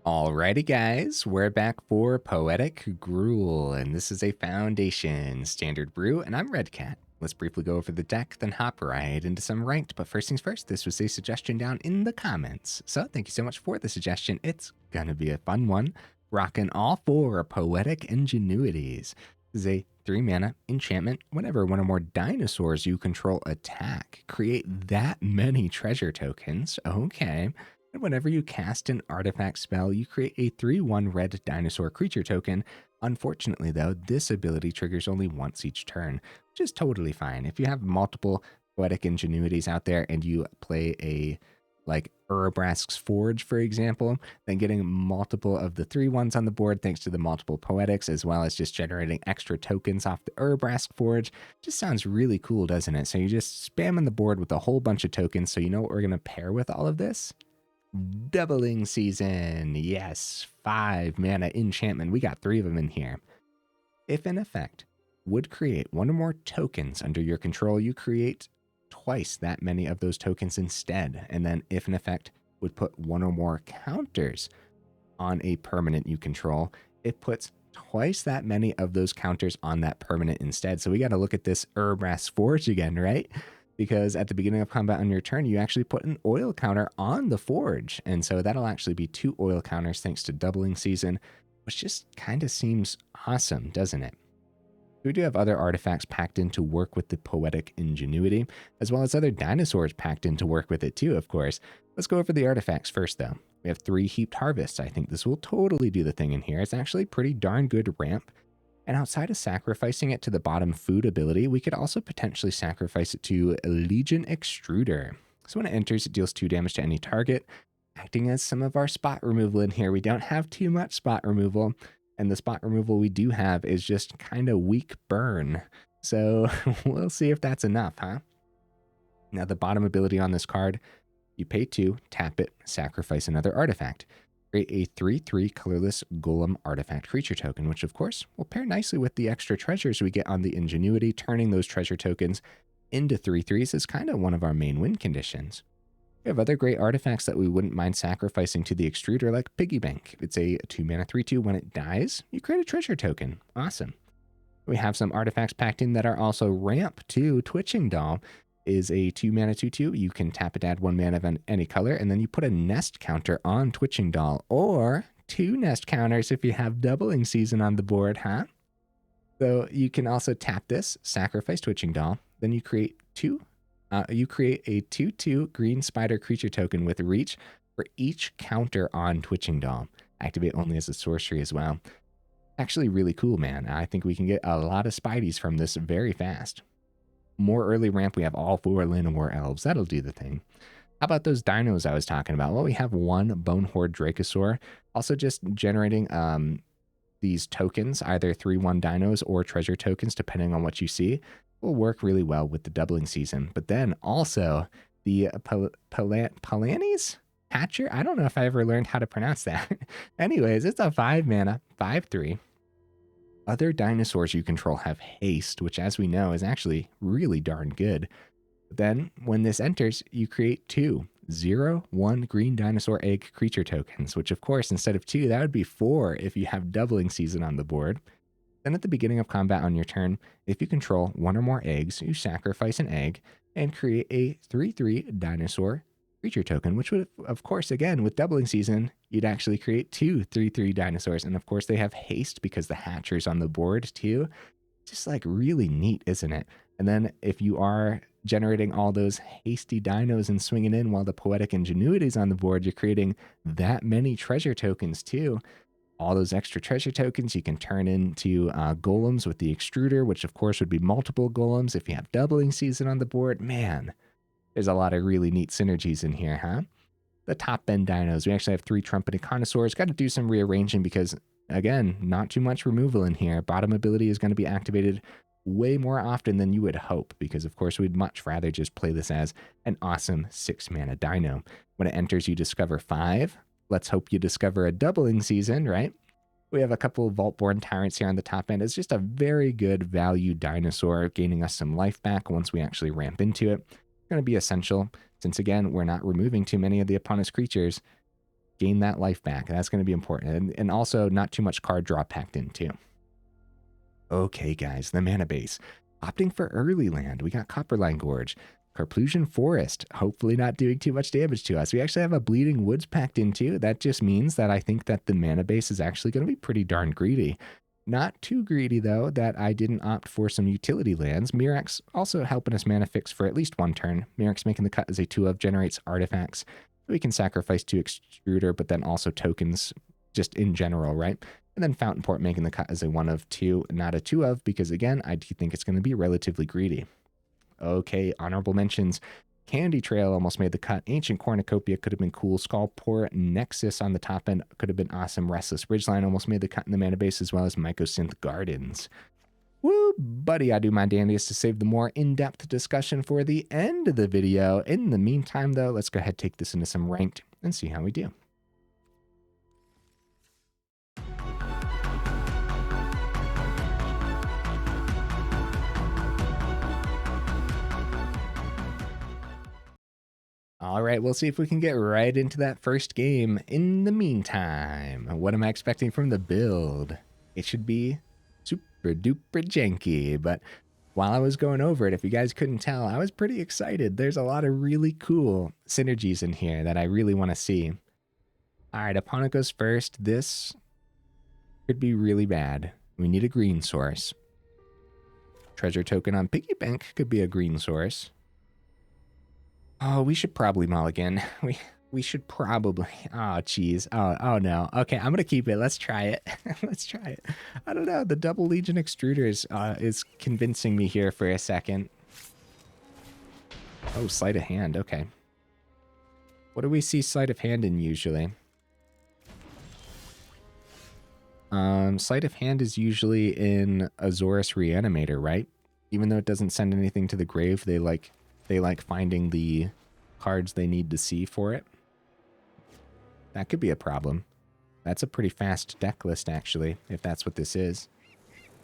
Alrighty, guys, we're back for Poetic Gruul, and this is a Foundation Standard brew, and I'm Red Cat. Let's briefly go over the deck, then hop right into some ranked. But first things first, this was a suggestion down in the comments. So thank you so much for the suggestion. It's gonna be a fun one. Rocking all four Poetic Ingenuities. This is a 3-mana enchantment. Whenever one or more dinosaurs you control attack, create that many treasure tokens. Okay. And whenever you cast an artifact spell, you create a 3/1 red dinosaur creature token. Unfortunately, though, this ability triggers only once each turn, which is totally fine. If you have multiple Poetic Ingenuities out there and you play a like Urabrask's Forge, for example, then getting multiple of the 3/1s on the board thanks to the multiple Poetics, as well as just generating extra tokens off the Urabrask Forge, just sounds really cool, doesn't it? So you're just spamming the board with a whole bunch of tokens. So you know what we're going to pair with all of this? Doubling Season. Yes, 5-mana enchantment. We got 3 of them in here. If an effect would create one or more tokens under your control, you create twice that many of those tokens instead. And then if an effect would put one or more counters on a permanent you control, it puts twice that many of those counters on that permanent instead. So we got to look at this Urabrask Forge again, right? Because at the beginning of combat on your turn, you actually put an oil counter on the forge. And so that'll actually be 2 oil counters thanks to Doubling Season, which just kind of seems awesome, doesn't it? We do have other artifacts packed in to work with the Poetic Ingenuity, as well as other dinosaurs packed in to work with it too, of course. Let's go over the artifacts first, though. We have 3 Heaped Harvests. I think this will totally do the thing in here. It's actually pretty darn good ramp. And outside of sacrificing it to the bottom food ability, we could also potentially sacrifice it to Legion Extruder. So when it enters, it deals 2 damage to any target, acting as some of our spot removal in here. We don't have too much spot removal, and the spot removal we do have is just kind of weak burn. So we'll see if that's enough, huh? Now the bottom ability on this card, you pay 2, tap it, sacrifice another artifact. Create a 3/3 colorless golem artifact creature token, which of course will pair nicely with the extra treasures we get on the Ingenuity. Turning those treasure tokens into 3/3s is kind of one of our main win conditions. We have other great artifacts that we wouldn't mind sacrificing to the Extruder, like Piggy Bank. It's a 2-mana 3/2. When it dies, you create a treasure token. Awesome. We have some artifacts packed in that are also ramp to Twitching Doll. Is a 2-mana 2/2. You can tap it, add 1 mana of any color, and then you put a nest counter on Twitching Doll, or 2 nest counters if you have Doubling Season on the board, huh? So you can also tap this, sacrifice Twitching Doll, then you create a 2/2 green spider creature token with reach for each counter on Twitching Doll. Activate only as a sorcery as well. Actually really cool, man. I think we can get a lot of Spideys from this very fast. More early ramp, we have all 4 Llanowar Elves. That'll do the thing. How about those dinos I was talking about? Well, we have 1 Bonehoard Dracosaur. Also just generating these tokens, either 3/1 dinos or treasure tokens, depending on what you see, will work really well with the Doubling Season. But then also the Palani's Hatcher? I don't know if I ever learned how to pronounce that. Anyways, it's a 5-mana, 5/3. Other dinosaurs you control have haste, which as we know is actually really darn good. But then when this enters, you create 2 0/1 green dinosaur egg creature tokens, which of course instead of 2, that would be 4 if you have Doubling Season on the board. Then at the beginning of combat on your turn, if you control 1 or more eggs, you sacrifice an egg and create a 3/3 dinosaur creature token, which would, of course, again, with Doubling Season, you'd actually create 2 3/3 dinosaurs. And of course, they have haste because the Hatcher's on the board too. Just like really neat, isn't it? And then if you are generating all those hasty dinos and swinging in while the Poetic Ingenuity is on the board, you're creating that many treasure tokens too. All those extra treasure tokens you can turn into golems with the Extruder, which of course would be multiple golems if you have Doubling Season on the board. Man, there's a lot of really neat synergies in here, huh? The top end dinos, we actually have 3 Trumpeting Carnosaurs. Got to do some rearranging because, again, not too much removal in here. Bottom ability is going to be activated way more often than you would hope because, of course, we'd much rather just play this as an awesome 6-mana dino. When it enters, you discover 5. Let's hope you discover a Doubling Season, right? We have a couple of Vaultborn Tyrants here on the top end. It's just a very good value dinosaur, gaining us some life back once we actually ramp into it. Going to be essential since, again, we're not removing too many of the opponent's creatures. gain that life back. That's going to be important. And also not too much card draw packed in too. Okay, guys, the mana base. Opting for early land, we got Copperline Gorge, Karplusan Forest, hopefully not doing too much damage to us. We actually have a Bleeding Woods packed into. That just means that I think that the mana base is actually going to be pretty darn greedy. Not too greedy, though, that I didn't opt for some utility lands. Mirrex also helping us mana fix for at least one turn. Mirrex making the cut as a 2-of, generates artifacts. We can sacrifice 2 Extruder, but then also tokens just in general, right? And then Fountainport making the cut as a 1-of, 2, not a 2-of, because again, I do think it's going to be relatively greedy. Okay, honorable mentions. Candy Trail almost made the cut. Ancient Cornucopia could have been cool. Skullport Nexus on the top end could have been awesome. Restless Ridgeline almost made the cut in the mana base, as well as Mycosynth Gardens. Woo, buddy, I do my dandiest to save the more in-depth discussion for the end of the video. In the meantime, though, let's go ahead and take this into some ranked and see how we do. All right, we'll see if we can get right into that first game. In the meantime, what am I expecting from the build? It should be super duper janky, but while I was going over it, if you guys couldn't tell, I was pretty excited. There's a lot of really cool synergies in here that I really want to see. All right, opponent goes first. This could be really bad. We need a green source. Treasure token on Piggy Bank could be a green source. Oh, we should probably mulligan. We should probably. Oh, geez. Oh no. Okay, I'm gonna keep it. Let's try it. Let's try it. I don't know. The double Legion Extruder is convincing me here for a second. Oh, sleight of hand. Okay. What do we see sleight of hand in usually? Sleight of hand is usually in Azorius Reanimator, right? Even though it doesn't send anything to the grave, they like finding the cards they need to see for it. That could be a problem. That's a pretty fast deck list, actually, if that's what this is.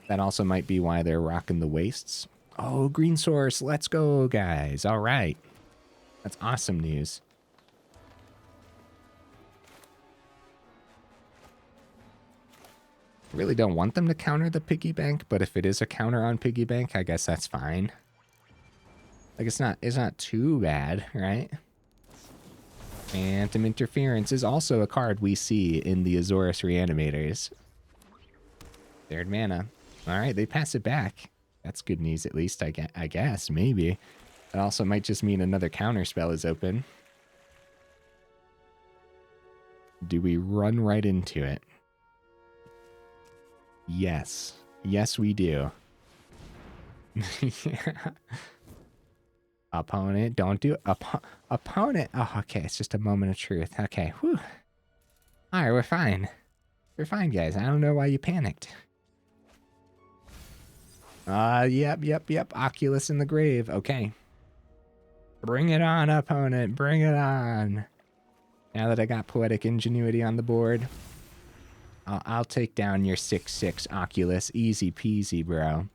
That also might be why they're rocking the wastes. Oh, green source. Let's go, guys. All right. That's awesome news. Really don't want them to counter the Piggy Bank, but if it is a counter on Piggy Bank, I guess that's fine. Like, it's not too bad, right? Phantom Interference is also a card we see in the Azorius Reanimators. Third mana. All right, they pass it back. That's good news, at least, I guess, maybe. That also might just mean another counter spell is open. Do we run right into it? Yes. Yes, we do. Yeah. Opponent, don't do it. Opponent. Oh, okay. It's just a moment of truth. Okay. Whew. All right, we're fine. We're fine, guys. I don't know why you panicked. Yep. Oculus in the grave. Okay. Bring it on, opponent. Bring it on. Now that I got Poetic Ingenuity on the board, I'll take down your 6/6 Oculus. Easy peasy, bro.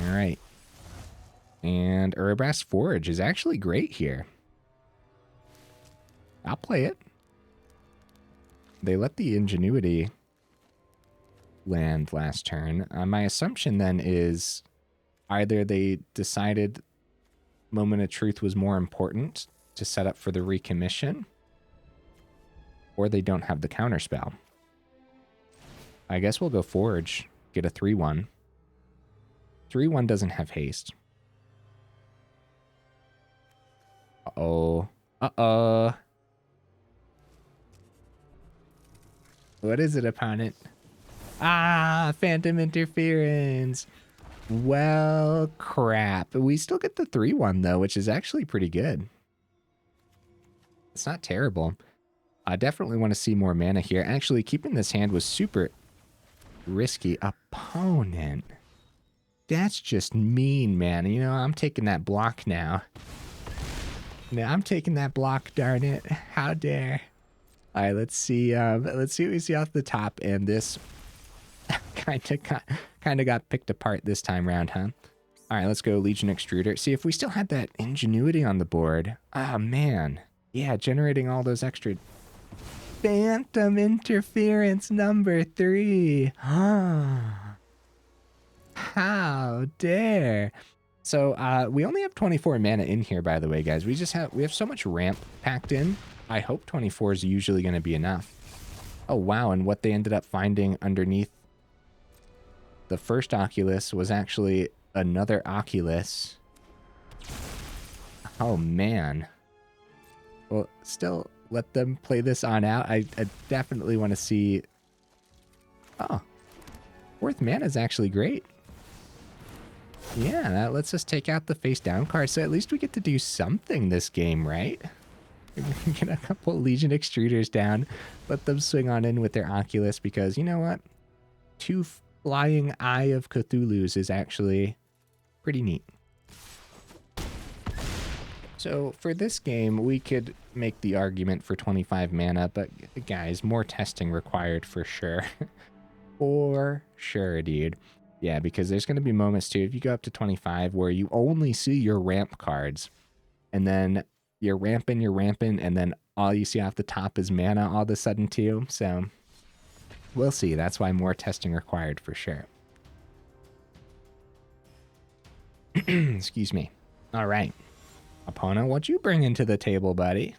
All right. And Urabrask Forge is actually great here. I'll play it. They let the Ingenuity land last turn. My assumption then is either they decided Moment of Truth was more important to set up for the recommission, or they don't have the counterspell. I guess we'll go Forge, get a 3/1. 3/1 doesn't have haste. Uh-oh. Uh-oh. What is it, opponent? Ah, Phantom Interference. Well, crap. We still get the 3/1, though, which is actually pretty good. It's not terrible. I definitely want to see more mana here. Actually, keeping this hand was super risky. Opponent. That's just mean, man. You know, I'm taking that block now. Now I'm taking that block, darn it. How dare. All right, let's see what we see off the top. And this kind of got picked apart this time around, huh? All right, let's go Legion Extruder. See, if we still had that Ingenuity on the board. Ah, man. Yeah, generating all those extra... Phantom Interference number 3. How dare. So we only have 24 mana in here, by the way, guys. We have so much ramp packed in. I hope 24 is usually going to be enough. Oh, wow. And what they ended up finding underneath the first Oculus was actually another Oculus. Oh, man. Well, still, let them play this on out. I definitely want to see... Oh, 4th mana is actually great. Yeah, that lets us take out the face down card, so at least we get to do something this game, right? We can get a couple Legion Extruders down, let them swing on in with their Oculus, because you know what? 2 Flying Eye of Cthulhu's is actually pretty neat. So for this game, we could make the argument for 25 mana, but guys, more testing required for sure. For sure, dude. Yeah, because there's going to be moments too, if you go up to 25, where you only see your ramp cards, and then you're ramping, and then all you see off the top is mana all of a sudden too. So we'll see. That's why more testing required for sure. Excuse me. All right. Opponent, what you bring into the table, buddy?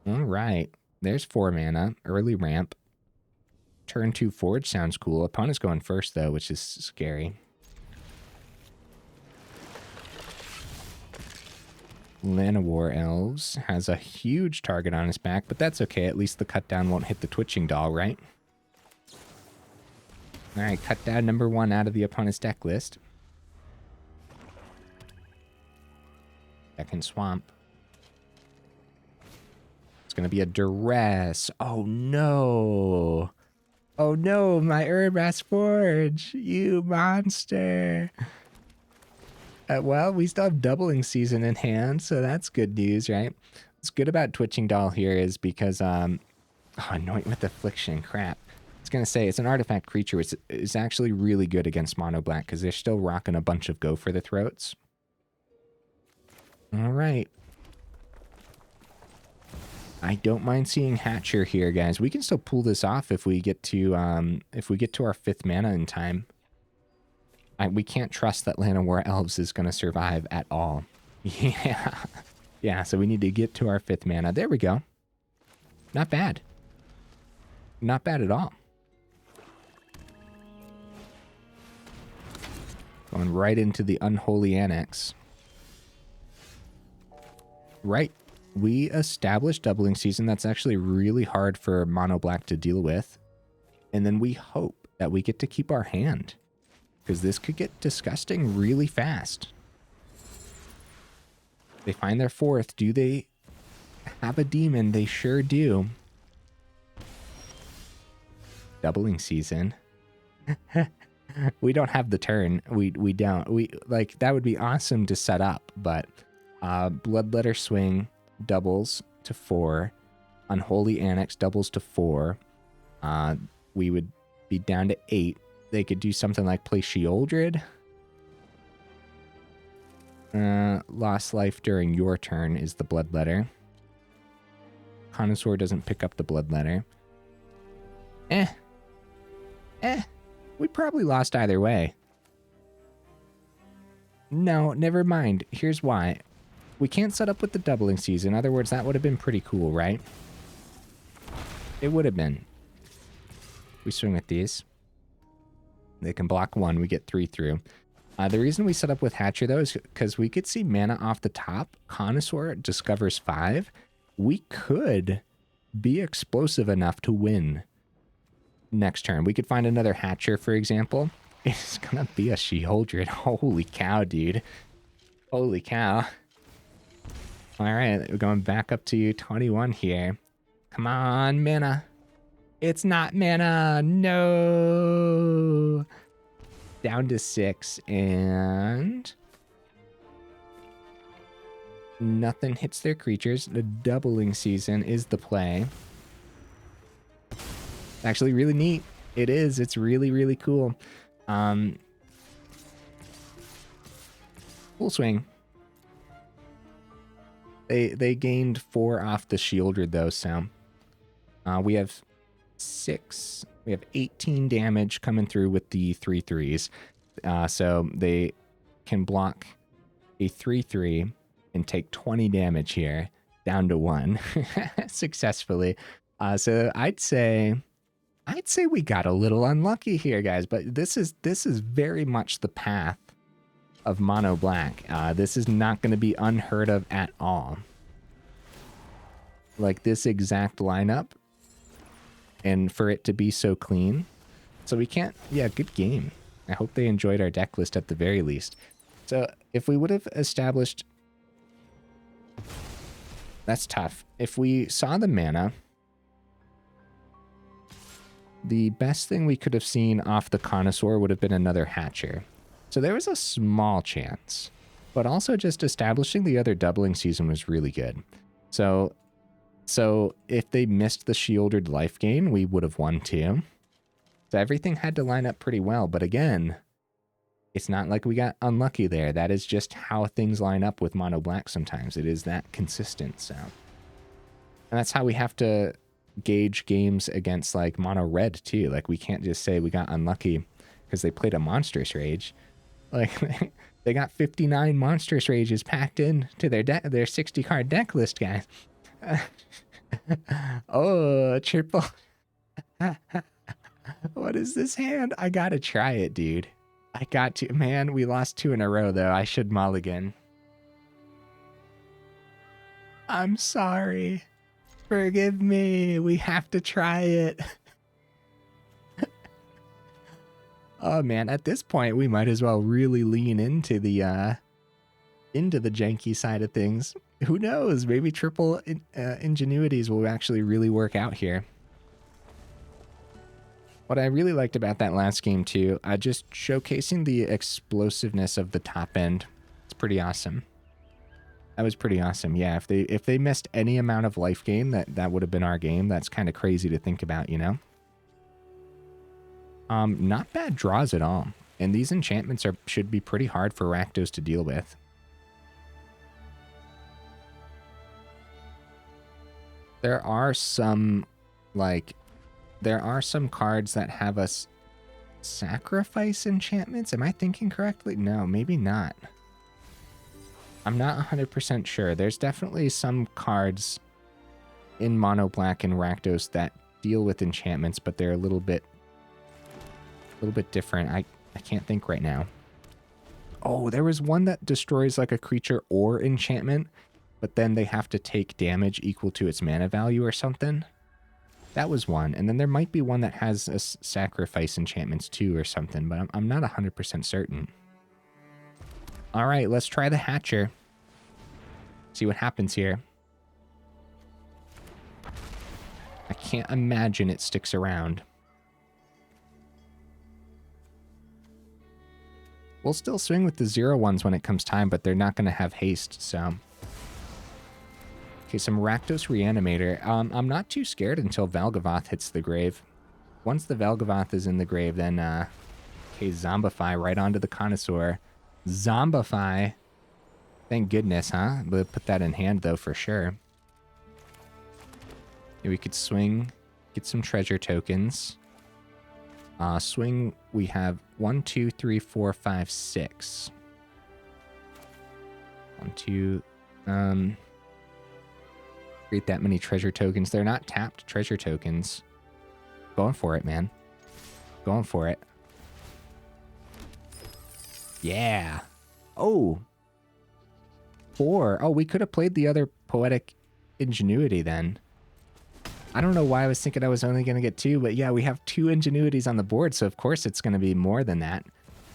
All right. There's 4 mana. Early ramp. Turn 2 Forge sounds cool. Opponent's going first, though, which is scary. Llanowar Elves has a huge target on his back, but that's okay. At least the cut down won't hit the twitching doll, right? All right, cut down number 1 out of the opponent's deck list. Second Swamp. It's going to be a Duress. Oh, no. Oh, no, my Urabrask Forge. You monster. Well, we still have doubling season in hand, so that's good news, right? What's good about Twitching Doll here is because, oh, Anoint with Affliction, crap. I was going to say, it's an artifact creature, which is actually really good against Mono Black, because they're still rocking a bunch of Go for the Throats. All right. I don't mind seeing Hatcher here, guys. We can still pull this off if we get to our 5th mana in time. We can't trust that Llanowar Elves is going to survive at all. Yeah. Yeah, so we need to get to our 5th mana. There we go. Not bad. Not bad at all. Going right into the Unholy Annex. Right. We established doubling season. That's actually really hard for Mono Black to deal with. And then we hope that we get to keep our hand, because this could get disgusting really fast. They find their 4th. Do they have a demon? They sure do. Doubling season. We don't have the turn. We don't. Like, that would be awesome to set up, but Bloodletter Swing doubles to 4. Unholy Annex doubles to 4. We would be down to 8. They could do something like play Sheoldred. Lost life during your turn is the Bloodletter. Carnosaur doesn't pick up the Bloodletter. We probably lost either way. No, never mind. Here's why. We can't set up with the doubling season. In other words, that would have been pretty cool, right? It would have been. We swing with these. They can block 1. We get 3 through. The reason we set up with Hatcher, though, is because we could see mana off the top. Carnosaur discovers 5. We could be explosive enough to win next turn. We could find another Hatcher, for example. It's going to be a Sheoldred. Holy cow, dude. Holy cow. All right, we're going back up to 21 here. Come on, mana. It's not mana. No. Down to 6, and nothing hits their creatures. The doubling season is the play. Actually really neat. It is. It's really, really cool. Full swing. They gained 4 off the Shieldred though, so we have 6. We have 18 damage coming through with the 3/3s. So they can block a 3/3 and take 20 damage here, down to 1 successfully. So I'd say we got a little unlucky here, guys. But this is very much the path of mono black. This is not going to be unheard of at all. Like this exact lineup, and for it to be so clean. So we can't, yeah, good game. I hope they enjoyed our deck list at the very least. So if we would have established, that's tough. If we saw the mana, the best thing we could have seen off the Carnosaur would have been another Hatcher. So there was a small chance, but also just establishing the other doubling season was really good. So if they missed the shielded life gain, we would have won too. So everything had to line up pretty well. But again, it's not like we got unlucky there. That is just how things line up with mono black sometimes. It is that consistent. So, and that's how we have to gauge games against like mono red too. Like we can't just say we got unlucky because they played a monstrous rage. Like they got 59 monstrous rages packed in to their 60 card deck list, guys. Oh, triple. What is this hand? I gotta try it, dude. I got to. Man, we lost 2 in a row, though. I should mulligan. I'm sorry. Forgive me. We have to try it. Oh, man. At this point, we might as well really lean into the janky side of things. Who knows? Maybe triple ingenuities will actually really work out here. What I really liked about that last game too, just showcasing the explosiveness of the top end. It's pretty awesome. That was pretty awesome. Yeah, if they missed any amount of life gain, that would have been our game. That's kind of crazy to think about, you know? Not bad draws at all. And these enchantments should be pretty hard for Rakdos to deal with. There are some cards that have us sacrifice enchantments. Am I thinking correctly? No, maybe not. I'm not 100% sure. There's definitely some cards in mono black and Rakdos that deal with enchantments, but they're a little bit different. I can't think right now. Oh, there was one that destroys like a creature or enchantment, but then they have to take damage equal to its mana value or something. That was one. And then there might be one that has a sacrifice enchantments too or something, but I'm not 100% certain. All right, let's try the Hatcher. See what happens here. I can't imagine it sticks around. We'll still swing with the 0/1s when it comes time, but they're not going to have haste, so... Okay, some Rakdos Reanimator. I'm not too scared until Valgavoth hits the grave. Once the Valgavoth is in the grave, then, okay, Zombify right onto the Carnosaur. Zombify. Thank goodness, huh? We'll put that in hand, though, for sure. Yeah, we could swing, get some treasure tokens. Swing, we have 1, 2, 3, 4, 5, 6. 1, 2, create that many treasure tokens. They're not tapped treasure tokens. Going for it, man. Going for it. Yeah. Oh. 4. Oh, we could have played the other Poetic Ingenuity then. I don't know why I was thinking I was only going to get 2, but yeah, we have 2 Ingenuities on the board, so of course it's going to be more than that.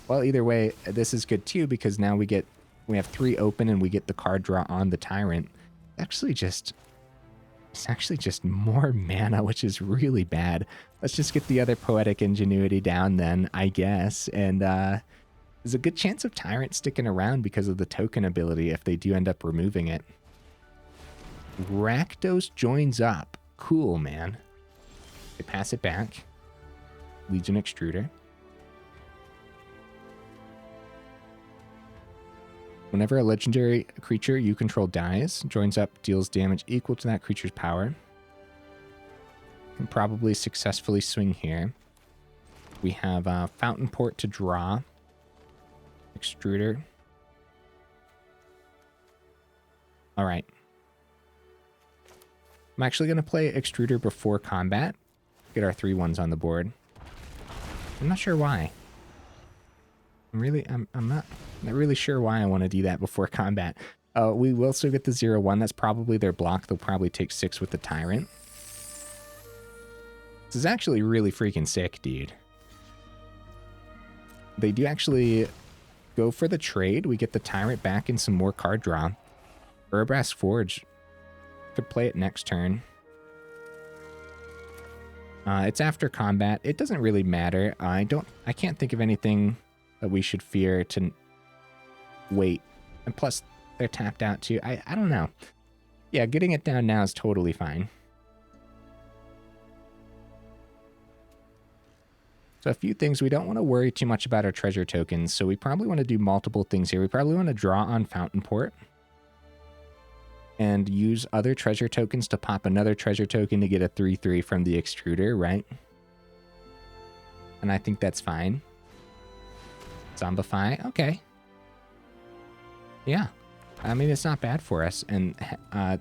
Well, either way, this is good too, because now we have 3 open and we get the card draw on the Tyrant. It's actually just more mana, which is really bad. Let's just get the other Poetic Ingenuity down then, I guess. And there's a good chance of Tyrant sticking around because of the token ability if they do end up removing it. Rakdos joins up. Cool, man. They pass it back. Legion Extruder. Whenever a legendary creature you control dies, joins up, deals damage equal to that creature's power. Can probably successfully swing here. We have Fountainport to draw. Extruder. All right. I'm actually going to play Extruder before combat. Get our 3/1s on the board. I'm not sure why. I'm not really sure why I want to do that before combat. We will still get the 0/1. That's probably their block. They'll probably take 6 with the Tyrant. This is actually really freaking sick, dude. They do actually go for the trade. We get the Tyrant back and some more card draw. Urabrask Forge. Could play it next turn. It's after combat. It doesn't really matter. I can't think of anything that we should fear to wait. And plus, they're tapped out too. I don't know. Yeah, getting it down now is totally fine. So a few things. We don't want to worry too much about our treasure tokens. So we probably want to do multiple things here. We probably want to draw on Fountainport. And use other treasure tokens to pop another treasure token to get a 3/3 from the Extruder, right? And I think that's fine. Zombify, okay. Yeah, I mean, it's not bad for us, and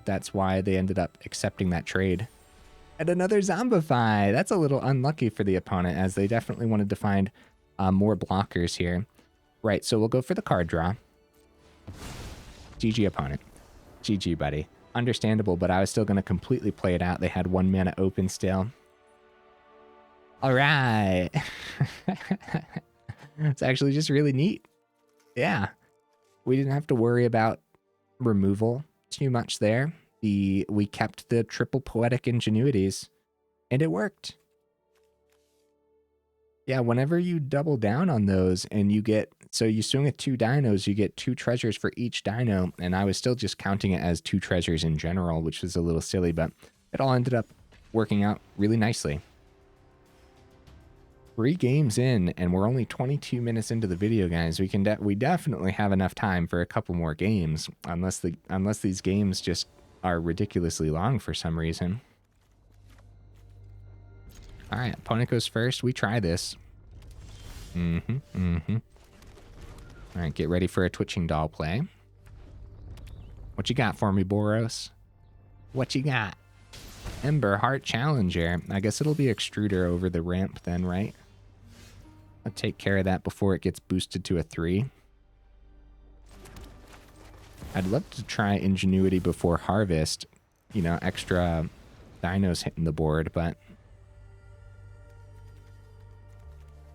that's why they ended up accepting that trade. And another Zombify, that's a little unlucky for the opponent, as they definitely wanted to find more blockers here. Right, so we'll go for the card draw. GG opponent. GG, buddy. Understandable, but I was still going to completely play it out. They had 1 mana open still. All right. It's actually just really neat. Yeah. We didn't have to worry about removal too much there. We kept the triple Poetic Ingenuities, and it worked. Yeah, whenever you double down on those and you get, so you swing with 2 dinos, you get 2 treasures for each dino, and I was still just counting it as 2 treasures in general, which was a little silly, but it all ended up working out really nicely. 3 games in, and we're only 22 minutes into the video, guys. We definitely have enough time for a couple more games, unless these games just are ridiculously long for some reason. All right, opponent goes first. We try this. All right, get ready for a Twitching Doll play. What you got for me, Boros? What you got? Ember Heart Challenger. I guess it'll be Extruder over the ramp then, right? I'll take care of that before it gets boosted to a 3. I'd love to try Ingenuity before Harvest. You know, extra dinos hitting the board, but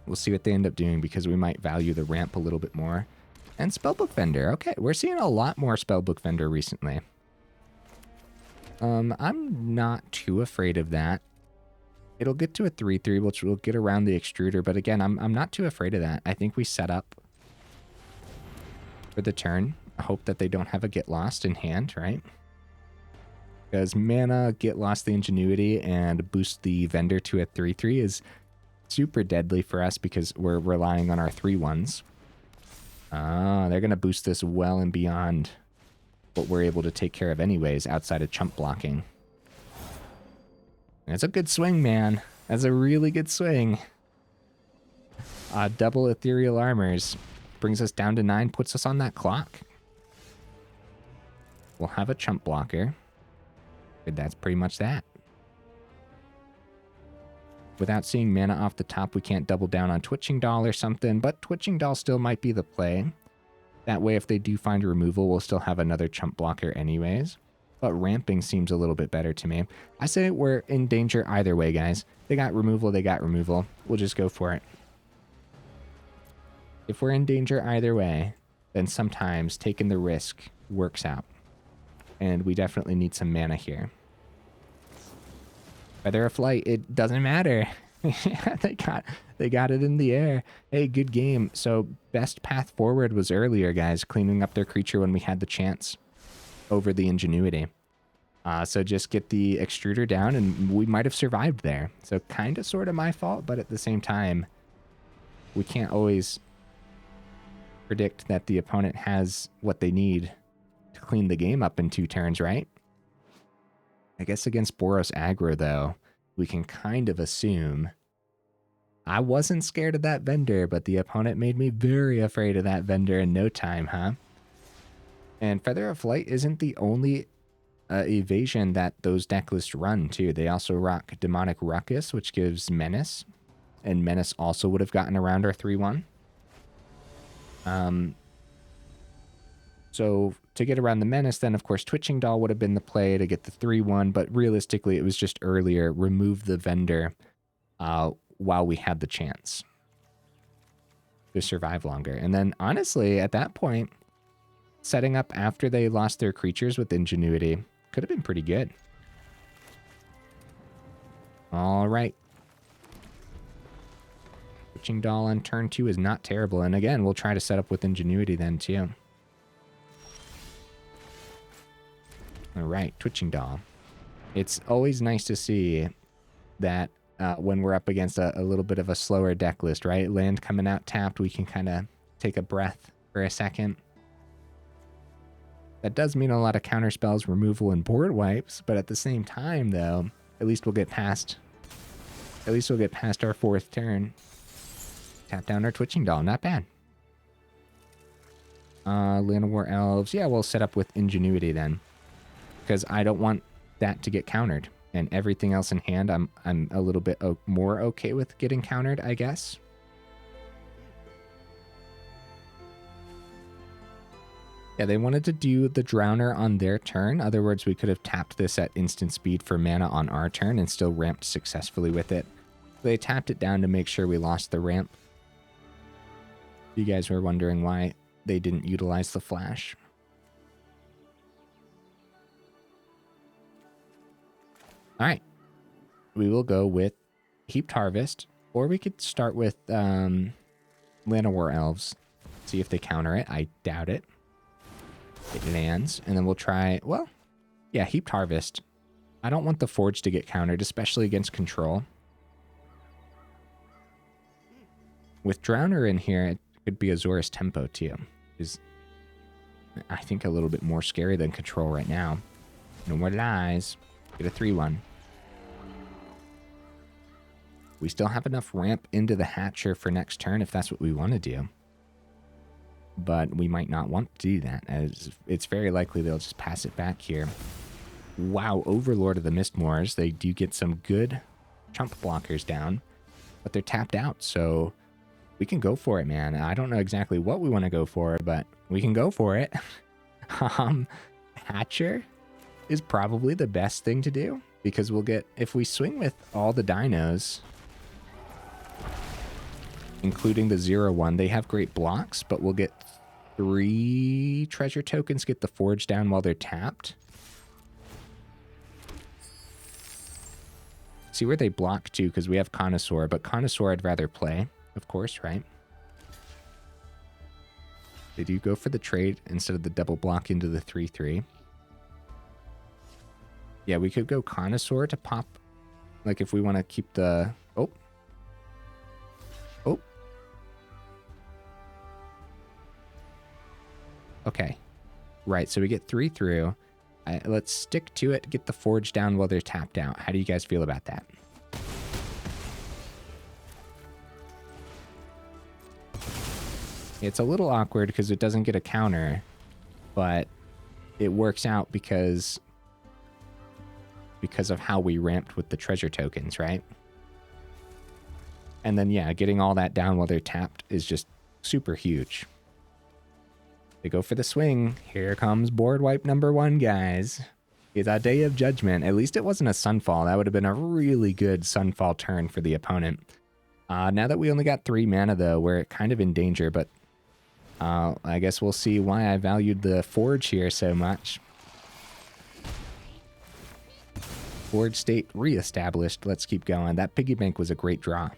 we'll see what they end up doing because we might value the ramp a little bit more. And Spellbook Vendor. Okay, we're seeing a lot more Spellbook Vendor recently. I'm not too afraid of that. It'll get to a 3/3, which will get around the Extruder, but again, I'm not too afraid of that. I think we set up for the turn. I hope that they don't have a Get Lost in hand, right? Because mana, Get Lost the Ingenuity, and boost the Vendor to a 3/3 is super deadly for us because we're relying on our 3/1s. They're going to boost this well and beyond what we're able to take care of anyways outside of chump blocking. That's a good swing, man. That's a really good swing. Double Ethereal Armors brings us down to 9, puts us on that clock. We'll have a chump blocker. But that's pretty much that. Without seeing mana off the top, we can't double down on Twitching Doll or something, but Twitching Doll still might be the play. That way, if they do find removal, we'll still have another chump blocker anyways. But ramping seems a little bit better to me. I say we're in danger either way, guys. They got removal, they got removal. We'll just go for it. If we're in danger either way, then sometimes taking the risk works out. And we definitely need some mana here. Feather of Flight, it doesn't matter. They got it in the air. Hey, good game. So best path forward was earlier, guys, cleaning up their creature when we had the chance over the Ingenuity. So just get the extruder down and we might have survived there. So kind of sort of my fault, but at the same time, we can't always predict that the opponent has what they need to clean the game up in 2 turns, right? I guess against Boros aggro, though, we can kind of assume. I wasn't scared of that vendor, but the opponent made me very afraid of that vendor in no time, huh? And Feather of Flight isn't the only evasion that those deck lists run, too. They also rock Demonic Ruckus, which gives Menace. And Menace also would have gotten around our 3-1. So to get around the Menace, then, of course, Twitching Doll would have been the play to get the 3-1. But realistically, it was just earlier. Remove the vendor while we had the chance to survive longer. And then, honestly, at that point, setting up after they lost their creatures with Ingenuity could have been pretty good. All right. Twitching Doll on turn 2 is not terrible. And again, we'll try to set up with Ingenuity then, too. All right, Twitching Doll. It's always nice to see that when we're up against a little bit of a slower deck list, right? Land coming out tapped, we can kind of take a breath for a second. That does mean a lot of counter spells, removal, and board wipes, but at the same time, though, at least we'll get past our 4th turn. Tap down our Twitching Doll, not bad. Llanowar Elves, yeah, we'll set up with Ingenuity then, because I don't want that to get countered. And everything else in hand, I'm a little bit more okay with getting countered, I guess. Yeah, they wanted to do the Drowner on their turn. In other words, we could have tapped this at instant speed for mana on our turn and still ramped successfully with it. They tapped it down to make sure we lost the ramp. You guys were wondering why they didn't utilize the flash. All right, we will go with Heaped Harvest, or we could start with Llanowar Elves, see if they counter it. I doubt it. It lands, and then we'll try, well, yeah, Heaped Harvest. I don't want the Forge to get countered, especially against control. With Drowner in here, it could be Azorius Tempo, too. Is I think a little bit more scary than control right now. No more lies. Get a 3-1. We still have enough ramp into the Hatcher for next turn if that's what we want to do. But we might not want to do that, as it's very likely they'll just pass it back here. Wow, Overlord of the Mistmoors. They do get some good chump blockers down, but they're tapped out, so we can go for it, man. I don't know exactly what we want to go for, but we can go for it. Hatcher is probably the best thing to do, because we'll get, if we swing with all the dinos, including the 0-1, they have great blocks, but we'll get 3 treasure tokens, get the Forge down while they're tapped. See where they block too, because we have Carnosaur, but Carnosaur I'd rather play, of course, right? They do go for the trade instead of the double block into the 3-3. Yeah, we could go Carnosaur to pop, like if we want to keep the... Oh. Okay. Right, so we get 3 through. Let's stick to it, get the Forge down while they're tapped out. How do you guys feel about that? It's a little awkward because it doesn't get a counter, but it works out because of how we ramped with the treasure tokens, right? And then, yeah, getting all that down while they're tapped is just super huge. They go for the swing. Here comes board wipe number 1, guys. It's a Day of Judgment. At least it wasn't a Sunfall. That would have been a really good Sunfall turn for the opponent. Now that we only got 3 mana, though, we're kind of in danger, but I guess we'll see why I valued the Forge here so much. Forge state reestablished. Let's keep going. That Piggy Bank was a great draw.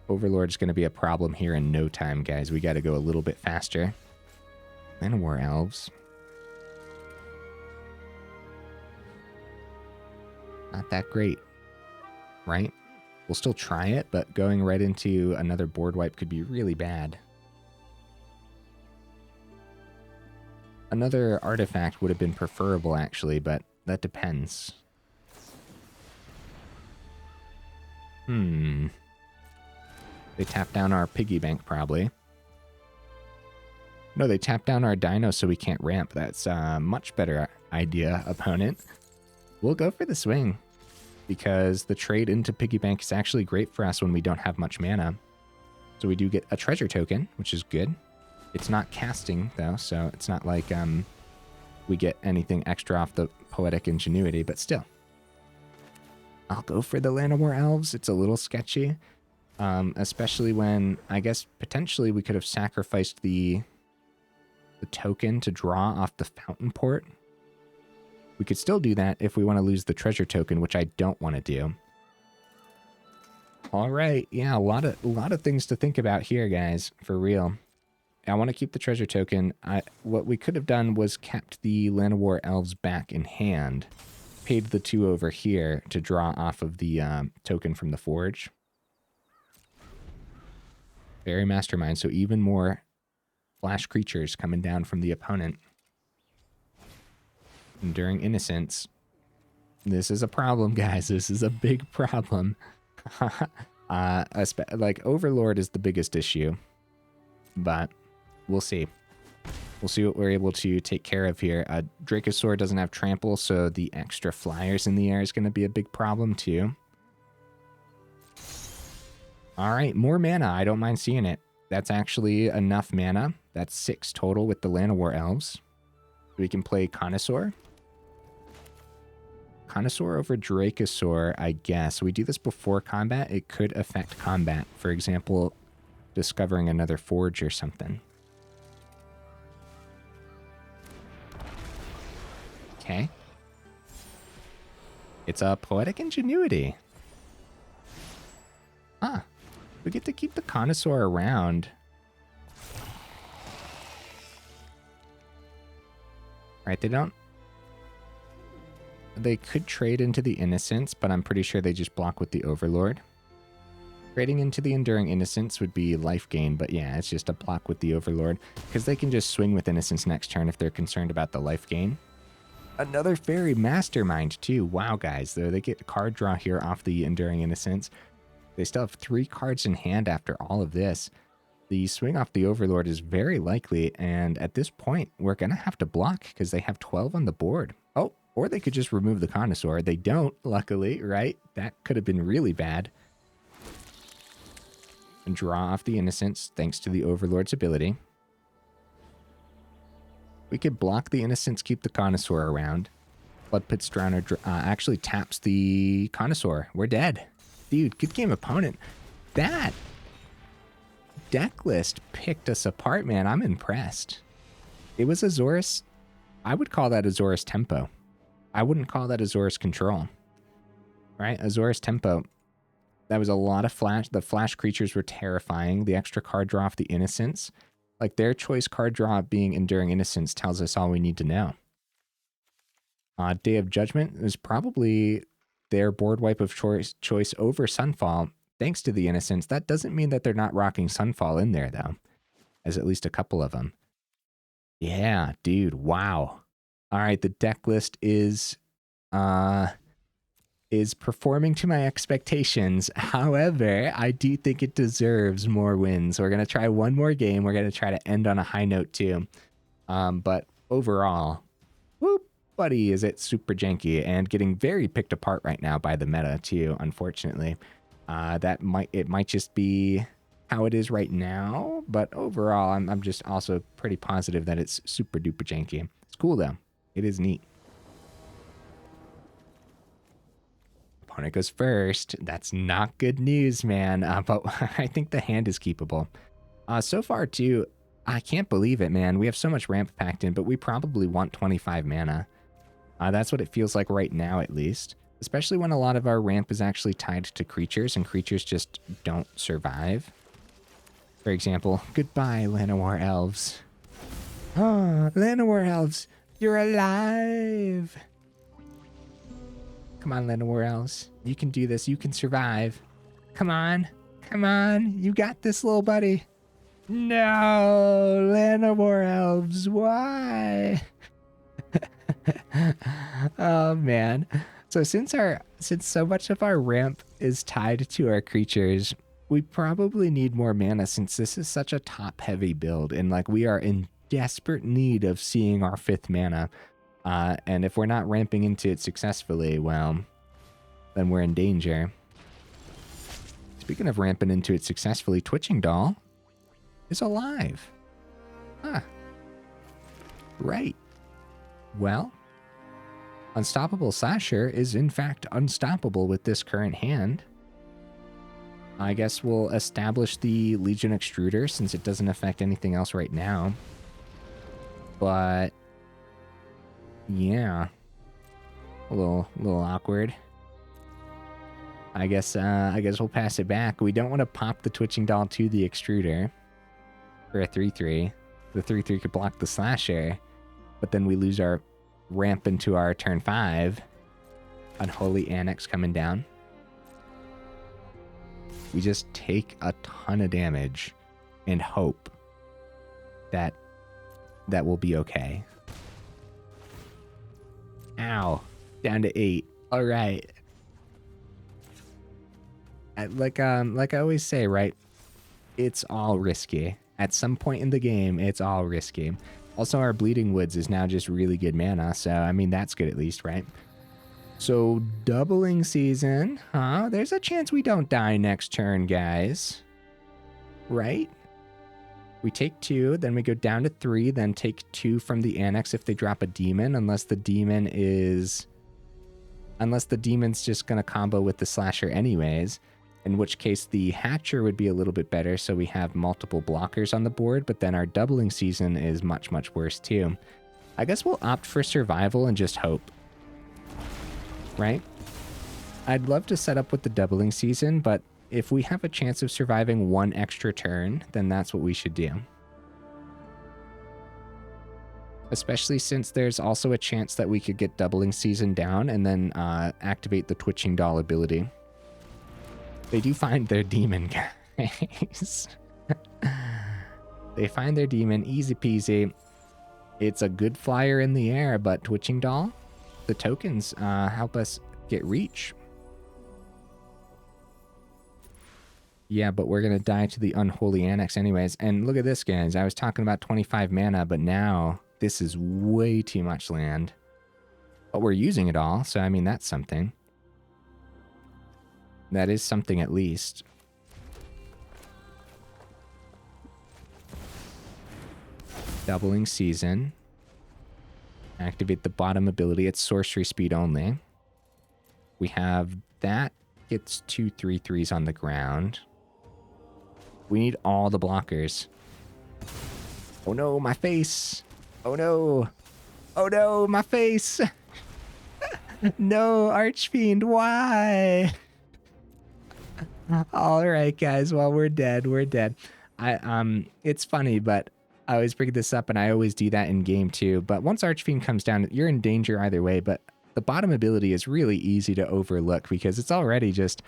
Overlord's going to be a problem here in no time, guys. We got to go a little bit faster. Llanowar Elves. Not that great, right? We'll still try it, but going right into another board wipe could be really bad. Another artifact would have been preferable, actually, but that depends. They tap down our Piggy Bank, probably. No, they tap down our Dino so we can't ramp. That's a much better idea, opponent. We'll go for the swing, because the trade into Piggy Bank is actually great for us when we don't have much mana. So we do get a treasure token, which is good. It's not casting, though, so it's not like we get anything extra off the Poetic Ingenuity, but still. I'll go for the Llanowar Elves. It's a little sketchy, especially when, I guess, potentially we could have sacrificed the token to draw off the Fountainport. We could still do that if we want to lose the treasure token, which I don't want to do. All right, yeah, a lot of things to think about here, guys, for real. I want to keep the treasure token. What we could have done was kept the Llanowar Elves back in hand, paid the 2 over here to draw off of the token from the forge. Very mastermind, so even more flash creatures coming down from the opponent. Enduring Innocence. This is a problem, guys. This is a big problem. Like, Overlord is the biggest issue, but we'll see. We'll see what we're able to take care of here. Dracosaur doesn't have trample, so the extra flyers in the air is going to be a big problem too. All right, more mana. I don't mind seeing it. That's actually enough mana. That's 6 total with the Llanowar Elves. We can play Carnosaur. Carnosaur over Dracosaur, I guess. We do this before combat. It could affect combat. For example, discovering another forge or something. Okay. It's a Poetic Ingenuity. Ah, we get to keep the Carnosaur around. Right, they could trade into the Innocence, but I'm pretty sure they just block with the Overlord. Trading into the Enduring Innocence would be life gain, but yeah, it's just a block with the Overlord, because they can just swing with Innocence next turn if they're concerned about the life gain. Another Fairy Mastermind, too. Wow, guys, though, they get a card draw here off the Enduring Innocence. They still have 3 cards in hand after all of this. The swing off the Overlord is very likely, and at this point, we're going to have to block because they have 12 on the board. Oh, or they could just remove the Carnosaur. They don't, luckily, right? That could have been really bad. And draw off the Innocence thanks to the Overlord's ability. We could block the Innocence, keep the Carnosaur around. Bloodpit Drowner actually taps the Carnosaur. We're dead. Dude, good game, opponent. That deck list picked us apart, man. I'm impressed. It was Azorius. I would call that Azorius Tempo. I wouldn't call that Azorius Control. Right? Azorius Tempo. That was a lot of flash. The flash creatures were terrifying. The extra card draw off the Innocence. Like, their choice card draw being Enduring Innocence tells us all we need to know. Day of Judgment is probably their board wipe of choice over Sunfall, thanks to the Innocence. That doesn't mean that they're not rocking Sunfall in there, though, as at least a couple of them. Yeah, dude, wow. All right, the deck list is performing to my expectations. However, I do think it deserves more wins. We're going to try one more game. We're going to try to end on a high note, too. But overall, whoop, buddy, is it super janky and getting very picked apart right now by the meta, too, unfortunately. It might just be how it is right now, but overall, I'm just also pretty positive that it's super duper janky. It's cool, though. It is neat. Opponent goes first. That's not good news, man. But I think the hand is keepable. So far, too, I can't believe it, man. We have so much ramp packed in, but we probably want 25 mana. That's what it feels like right now, at least. especially when a lot of our ramp is actually tied to creatures and creatures just don't survive. For example, goodbye, Llanowar Elves. Oh, Llanowar Elves, you're alive. Come on, Llanowar Elves. You can do this. You can survive. Come on. Come on. You got this, little buddy. No, Llanowar Elves. Why? Oh, man. So since so much of our ramp is tied to our creatures, we probably need more mana since this is such a top-heavy build. And, like, we are in desperate need of seeing our 5th mana. And if we're not ramping into it successfully, well, then we're in danger. Speaking of ramping into it successfully, Twitching Doll is alive. Huh. Right. Well, Unstoppable Slasher is in fact unstoppable with this current hand. I guess we'll establish the Legion Extruder since it doesn't affect anything else right now. But yeah, a little awkward. I guess we'll pass it back. We don't want to pop the Twitching Doll to the Extruder for a 3/3. The 3/3 could block the Slasher, but then we lose our ramp into our turn 5. Unholy Annex coming down. We just take a ton of damage and hope that will be okay. Ow. Down to 8. All right. Like I always say, right? It's all risky. At some point in the game, it's all risky. Also, our Bleeding Woods is now just really good mana, so I mean, that's good at least, right? So, doubling season, huh? There's a chance we don't die next turn, guys. Right? We take 2, then we go down to 3, then take 2 from the Annex if they drop a demon, unless the demon's just gonna combo with the Slasher anyways, in which case the Hatcher would be a little bit better, so we have multiple blockers on the board, but then our doubling season is much, much worse too. I guess we'll opt for survival and just hope. Right? I'd love to set up with the doubling season, but if we have a chance of surviving 1 extra turn, then that's what we should do. Especially since there's also a chance that we could get doubling season down and then activate the Twitching Doll ability. They do find their demon, guys. They find their demon, easy peasy. It's a good flyer in the air, but Twitching Doll, the tokens help us get reach. Yeah, but we're going to die to the Unholy Annex anyways. And look at this, guys. I was talking about 25 mana, but now this is way too much land. But we're using it all, so I mean, that's something. That is something at least. Doubling season. Activate the bottom ability. It's sorcery speed only. We have that. Gets 2 3/3s on the ground. We need all the blockers. Oh no, my face. Oh no. Oh no, my face. No, Archfiend, why? All right, guys. Well, we're dead. We're dead. It's funny, but I always bring this up, and I always do that in game too. But once Archfiend comes down, you're in danger either way. But the bottom ability is really easy to overlook because it's already just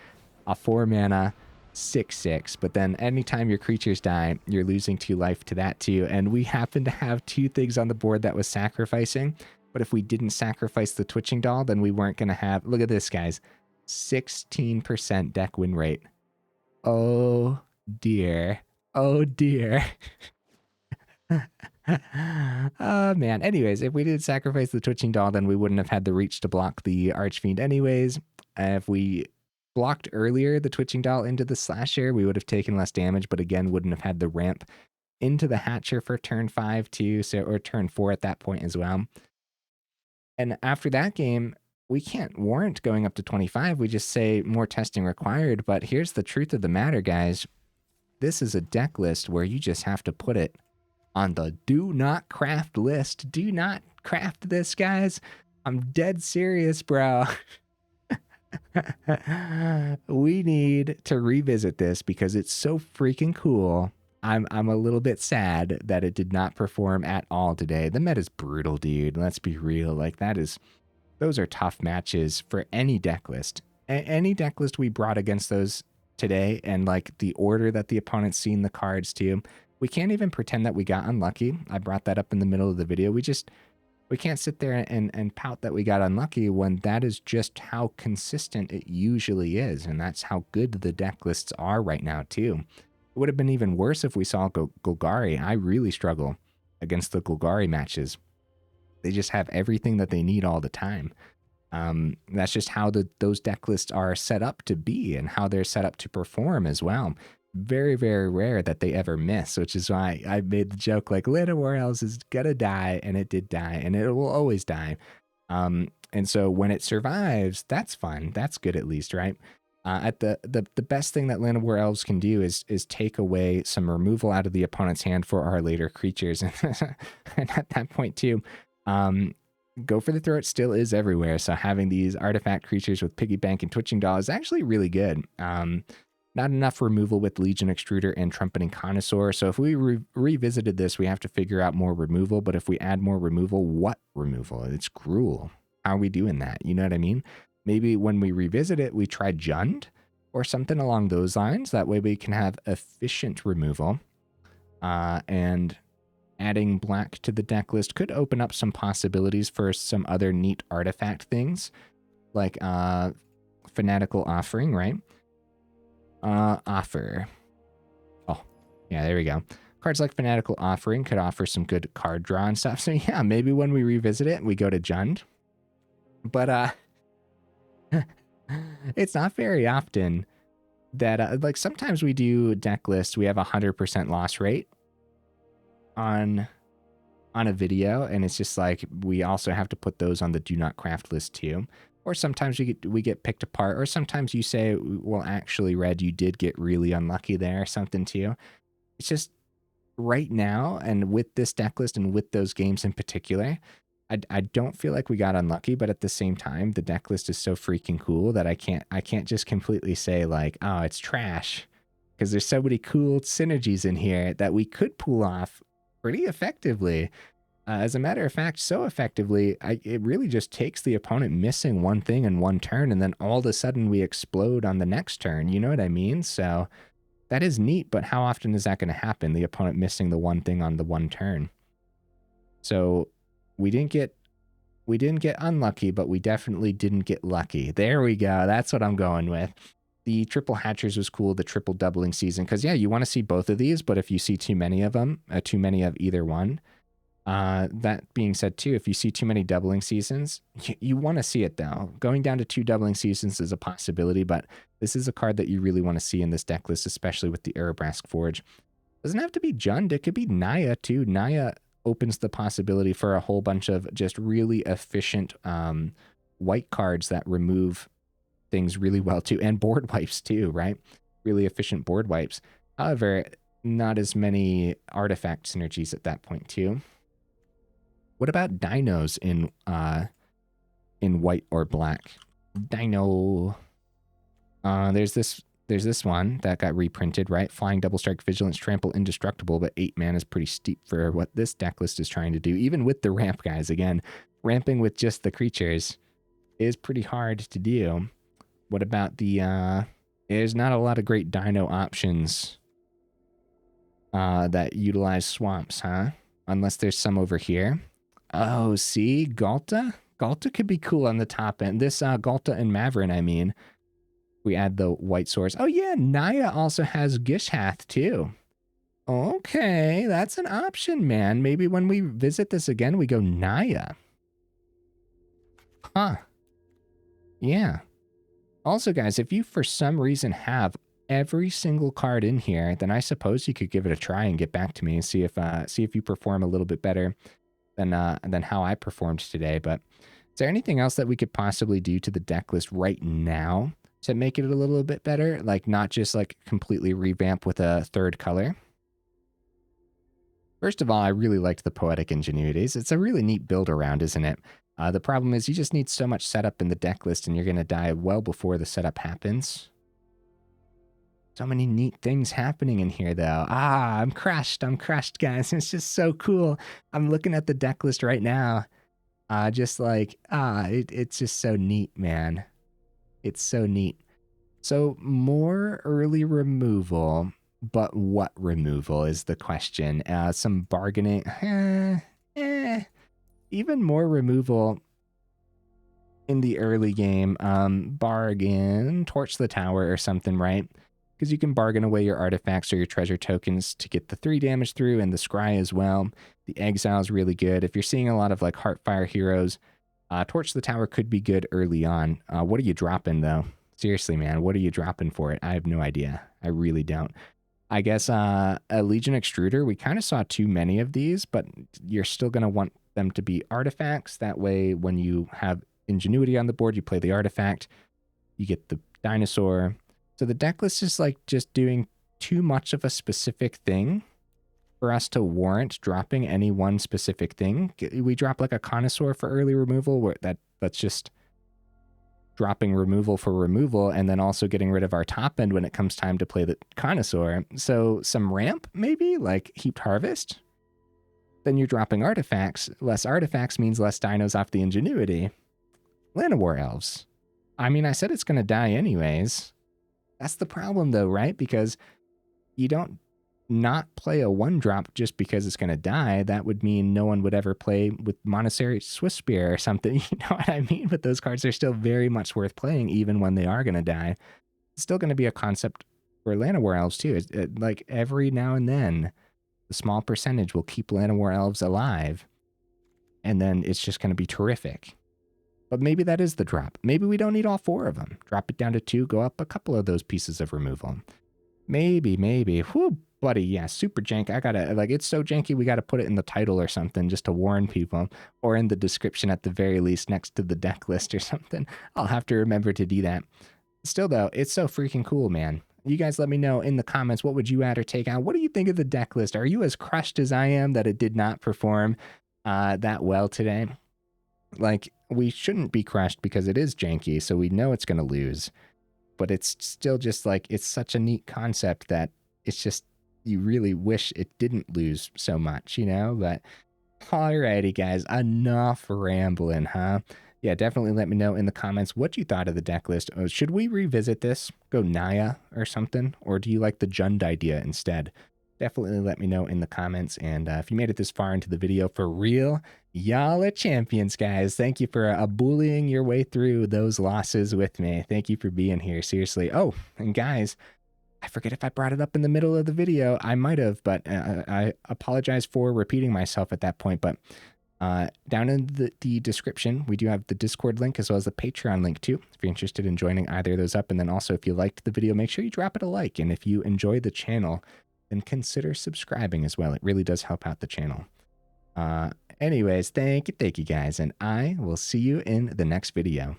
a 4 mana 6/6. But then anytime your creatures die, you're losing 2 life to that too. And we happen to have 2 things on the board that was sacrificing. But if we didn't sacrifice the Twitching Doll, then we weren't going to have... Look at this, guys. 16% deck win rate. Oh, dear. Oh, dear. Oh, man. Anyways, if we did sacrifice the Twitching Doll, then we wouldn't have had the reach to block the Archfiend anyways. If we blocked earlier the Twitching Doll into the Slasher, we would have taken less damage, but again, wouldn't have had the ramp into the Hatcher for turn 5 too, so, or turn 4 at that point as well. And after that game, we can't warrant going up to 25. We just say more testing required. But here's the truth of the matter, guys. This is a deck list where you just have to put it on the do not craft list. Do not craft this, guys. I'm dead serious, bro. We need to revisit this because it's so freaking cool. I'm a little bit sad that it did not perform at all today. The meta's brutal, dude. Let's be real. Like those are tough matches for any deck list. Any deck list we brought against those today, and like the order that the opponent's seen the cards to, we can't even pretend that we got unlucky. I brought that up in the middle of the video. We can't sit there and pout that we got unlucky when that is just how consistent it usually is. And that's how good the deck lists are right now too. It would have been even worse if we saw Golgari. I really struggle against the Golgari matches. They just have everything that they need all the time. That's just how those deck lists are set up to be and how they're set up to perform as well. Very, very rare that they ever miss, which is why I made the joke like Llanowar Elves is gonna die, and it did die, and it will always die. And so when it survives, that's fun. That's good at least, right? The best thing that Llanowar Elves can do is take away some removal out of the opponent's hand for our later creatures. And at that point too, Go for the Throat still is everywhere. So having these artifact creatures with Piggy Bank and Twitching Doll is actually really good. Not enough removal with Legion Extruder and Trumpeting Carnosaur. So if we revisited this, we have to figure out more removal. But if we add more removal, what removal? It's Gruul. How are we doing that? You know what I mean? Maybe when we revisit it, we try Jund or something along those lines. That way we can have efficient removal. And adding black to the deck list could open up some possibilities for some other neat artifact things. Like Fanatical Offering, right? Offer. Oh, yeah, there we go. Cards like Fanatical Offering could offer some good card draw and stuff. So yeah, maybe when we revisit it, we go to Jund. But it's not very often that like sometimes we do deck lists, we have 100% loss rate on a video, and it's just like we also have to put those on the do not craft list too. Or sometimes we get picked apart, or sometimes you say, well, actually, Red, you did get really unlucky there or something too. It's just right now, and with this deck list and with those games in particular, I don't feel like we got unlucky, but at the same time, the deck list is so freaking cool that I can't just completely say like, oh, it's trash, because there's so many cool synergies in here that we could pull off pretty effectively. As a matter of fact, so effectively, it really just takes the opponent missing one thing in one turn, and then all of a sudden we explode on the next turn. You know what I mean? So that is neat, but how often is that going to happen? The opponent missing the one thing on the one turn. So we didn't get unlucky, but we definitely didn't get lucky. There we go. That's what I'm going with. The triple hatchers was cool, the triple doubling season, because yeah, you want to see both of these, but if you see too many of them, too many of either one, that being said too, if you see too many doubling seasons, you want to see it though. Going down to 2 doubling seasons is a possibility, but this is a card that you really want to see in this deck list, especially with the Urabrask Forge. Doesn't have to be Jund, it could be Naya too. Naya opens the possibility for a whole bunch of just really efficient white cards that remove things really well too, and board wipes too, right? Really efficient board wipes. However, not as many artifact synergies at that point too. What about dinos in white or black? Dino. There's this one that got reprinted, right? Flying, Double Strike, Vigilance, Trample, Indestructible, but 8 mana is pretty steep for what this deck list is trying to do. Even with the ramp, guys, again, ramping with just the creatures is pretty hard to do. What about the, there's not a lot of great dino options that utilize swamps, huh? Unless there's some over here. Oh, see, Galta? Galta could be cool on the top end. This Galta and Maverin, I mean. We add the white source. Oh yeah, Naya also has Gishath too. Okay, that's an option, man. Maybe when we visit this again, we go Naya. Huh. Yeah. Also, guys, if you for some reason have every single card in here, then I suppose you could give it a try and get back to me and see if you perform a little bit better than how I performed today. But is there anything else that we could possibly do to the deck list right now to make it a little bit better? Like not just like completely revamp with a third color? First of all, I really liked the Poetic Ingenuities. It's a really neat build around, isn't it? The problem is you just need so much setup in the deck list and you're going to die well before the setup happens. So many neat things happening in here, though. I'm crushed, guys. It's just so cool. I'm looking at the deck list right now. Just like, it's just so neat, man. It's so neat. So more early removal, but what removal is the question? Some bargaining. Even more removal in the early game. Bargain, torch the tower or something, right? Because you can bargain away your artifacts or your treasure tokens to get the 3 damage through, and the scry as well. The exile is really good. If you're seeing a lot of like Heartfire heroes, torch the tower could be good early on. What are you dropping though? Seriously, man, what are you dropping for it? I have no idea. I really don't. I guess a Legion Extruder, we kind of saw too many of these, but you're still going to want them to be artifacts. That way, when you have Ingenuity on the board, you play the artifact, you get the dinosaur. So the deck list is like just doing too much of a specific thing for us to warrant dropping any one specific thing. We drop like a Carnosaur for early removal, where that's just dropping removal for removal, and then also getting rid of our top end when it comes time to play the Carnosaur. So some ramp, maybe, like Heaped Harvest. Then you're dropping artifacts. Less artifacts means less dinos off the Ingenuity. Llanowar Elves. I mean, I said it's going to die anyways. That's the problem though, right? Because you don't not play a 1-drop just because it's going to die. That would mean no one would ever play with Monastery Swift Spear or something. You know what I mean? But those cards are still very much worth playing even when they are going to die. It's still going to be a concept for Llanowar Elves too. Like every now and then, a small percentage will keep Llanowar Elves alive. And then it's just going to be terrific. But maybe that is the drop. Maybe we don't need all 4 of them. Drop it down to 2, go up a couple of those pieces of removal. Maybe. Whew, buddy, yeah, super jank. I gotta, like, it's so janky, we gotta put it in the title or something just to warn people. Or in the description at the very least next to the deck list or something. I'll have to remember to do that. Still, though, it's so freaking cool, man. You guys let me know in the comments, what would you add or take out? What do you think of the deck list? Are you as crushed as I am that it did not perform that well today? Like, we shouldn't be crushed because it is janky, so we know it's going to lose. But it's still just like, it's such a neat concept that it's just, you really wish it didn't lose so much, you know? But alrighty, guys, enough rambling, huh? Yeah, definitely let me know in the comments what you thought of the deck list. Should we revisit this? Go Naya or something? Or do you like the Jund idea instead? Definitely let me know in the comments. And if you made it this far into the video for real, y'all are champions, guys. Thank you for bullying your way through those losses with me. Thank you for being here, seriously. Oh, and guys, I forget if I brought it up in the middle of the video. I might have, but I apologize for repeating myself at that point. But down in the description, we do have the Discord link as well as the Patreon link too, if you're interested in joining either of those up. And then also, if you liked the video, make sure you drop it a like. And if you enjoy the channel, then consider subscribing as well. It really does help out the channel. Anyways, thank you guys, and I will see you in the next video.